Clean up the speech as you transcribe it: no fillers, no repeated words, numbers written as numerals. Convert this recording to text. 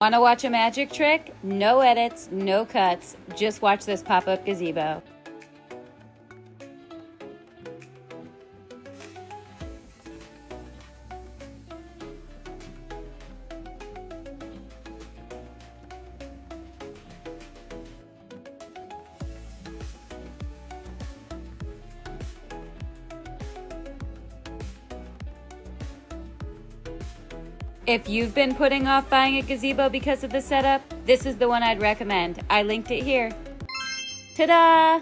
Want to watch a magic trick? No edits, no cuts, just watch this pop-up gazebo. If you've been putting off buying a gazebo because of the setup, this is the one I'd recommend. I linked it here. Ta-da!